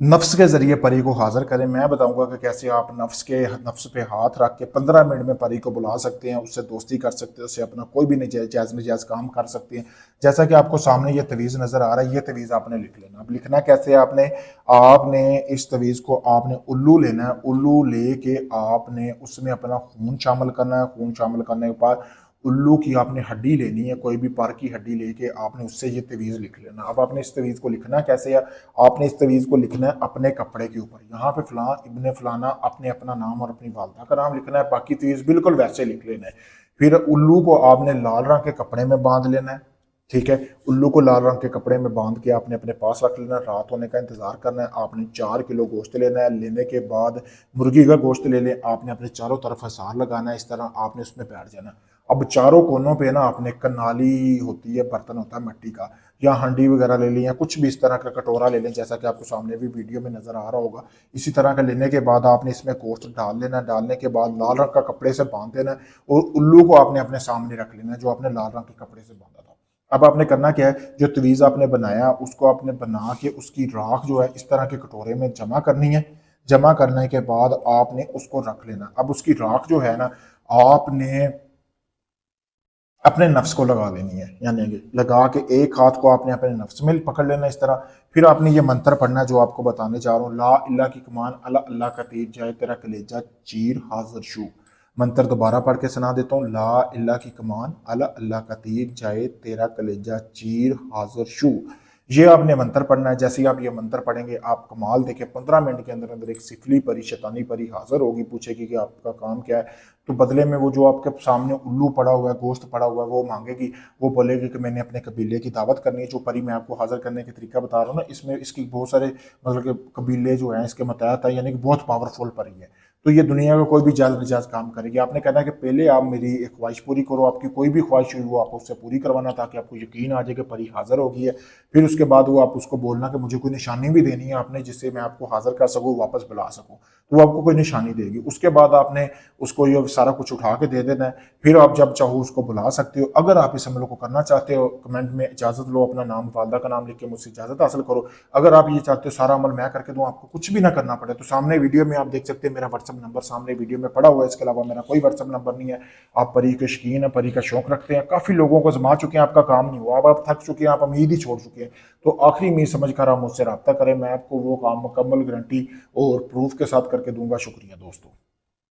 नफ्स के ज़रिए परी को हाज़िर करें। मैं बताऊंगा कि कैसे आप नफ्स पे हाथ रख के 15 मिनट में परी को बुला सकते हैं, उससे दोस्ती कर सकते हैं, उससे अपना कोई भी नजायज़ काम कर सकते हैं। जैसा कि आपको सामने ये तवीज़ नज़र आ रहा है, ये तवीज़ आपने लिख लेना। अब लिखना कैसे है आपने, आपने इस तवीज़ को आपने उल्लू लेना है। उल्लू ले के आपने उसमें अपना खून शामिल करना है। खून शामिल करने के बाद उल्लू की आपने हड्डी लेनी है, कोई भी पर की हड्डी लेके आपने उससे ये तवीज़ लिख लेना। अब आपने इस तवीज़ को लिखना कैसे है, आपने इस तवीज़ को लिखना है अपने कपड़े के ऊपर। यहाँ पे फलां इब्ने फलाना आपने अपना नाम और अपनी वालदा का नाम लिखना है, बाकी तवीज़ बिल्कुल वैसे लिख लेना है। फिर उल्लू को आपने लाल रंग के कपड़े में बांध लेना है। ठीक है, उल्लू को लाल रंग के कपड़े में बांध के आपने अपने पास रख लेना है। रात होने का इंतजार करना है। आपने 4 किलो गोश्त लेना है। लेने के बाद मुर्गी का गोश्त ले लें। आपने अपने चारों तरफ हसार लगाना है, इस तरह आपने उसमें बैठ जाना। अब चारों कोनों पे ना आपने कनाली होती है, बर्तन होता है मिट्टी का, या हांडी वगैरह ले लें, या कुछ भी इस तरह का कटोरा ले लें, जैसा कि आपको सामने भी वीडियो में नजर आ रहा होगा। इसी तरह का लेने के बाद आपने इसमें गोश्त डाल लेना। डालने के बाद लाल रंग का कपड़े से बांध देना और उल्लू को आपने अपने सामने रख लेना, जो आपने लाल रंग के कपड़े से बांधा था। अब आपने करना क्या है, जो तवीज़ आपने बनाया उसको आपने बना के उसकी राख जो है इस तरह के कटोरे में जमा करनी है। जमा करने के बाद आपने उसको रख लेना। अब उसकी राख जो है ना, आपने अपने नफ्स को लगा लेनी है, यानी कि लगा के एक हाथ को आपने अपने नफ्स में पकड़ लेना इस तरह। फिर आपने ये मंत्र पढ़ना है जो आपको बताने जा रहा हूँ। ला इल्ला की कमान अला अल्लाह का तीर जाए तेरा कलेजा चीर हाजिर शू। मंत्र दोबारा पढ़ के सुना देता हूँ। ला इल्ला की कमान अला अल्लाह का तीर जाए तेरा कलेजा चीर हाजिर शू। ये आपने मंत्र पढ़ना है। जैसे ही आप ये मंत्र पढ़ेंगे, आप कमाल देखें, 15 मिनट के अंदर अंदर एक सिफली परी, शैतानी परी हाजिर होगी, पूछेगी कि आपका काम क्या है। तो बदले में वो जो आपके सामने उल्लू पड़ा हुआ है, गोश्त पड़ा हुआ है, वो मांगेगी। वो बोलेगी कि मैंने अपने कबीले की दावत करनी है। जो परी मैं आपको हाजिर करने का तरीका बता रहा हूँ ना, इसमें इसकी बहुत सारे मतलब कि कबीले जो हैं इसके मतहत है, यानी कि बहुत पावरफुल परी है। तो ये दुनिया का कोई भी जायज़ नजायज़ काम करेगी। आपने कहना है कि पहले आप मेरी एक ख्वाहिश पूरी करो, आपकी कोई भी ख्वाहिश हुई वो आप उससे पूरी करवाना, ताकि आपको यकीन आ जाए कि परी हाजिर हो गई है। फिर उसके बाद वो आप उसको बोलना कि मुझे कोई निशानी भी देनी है आपने, जिससे मैं आपको हाजिर कर सकूँ, वापस बुला सकूँ। तो वो आपको कोई निशानी देगी। उसके बाद आपने उसको ये सारा कुछ उठा के दे देना है। फिर आप जब चाहो उसको बुला सकते हो। अगर आप इस अमल को करना चाहते हो, कमेंट में इजाज़त लो, अपना नाम वालदा का नाम लिख के मुझसे इजाज़त हासिल करो। अगर आप ये चाहते हो सारा अमल मैं करके दूँ, आपको कुछ भी ना करना पड़े, तो सामने वीडियो में आप देख सकते हैं मेरा व्हाट्सअप नंबर सामने वीडियो में पड़ा हुआ है। इसके अलावा मेरा कोई व्हाट्सअप नंबर नहीं है। आप परी के शौकीन है, परी का शौक रखते हैं, काफ़ी लोगों को आजमा चुके हैं, आपका काम नहीं हुआ, अब आप थक चुके हैं, आप उम्मीद ही छोड़ चुके हैं। तो आखिरी उम्मीद समझ कर आप मुझसे रब्ता करें। मैं आपको वो काम मुकम्मल गारंटी और प्रूफ के साथ करके दूंगा। शुक्रिया दोस्तों।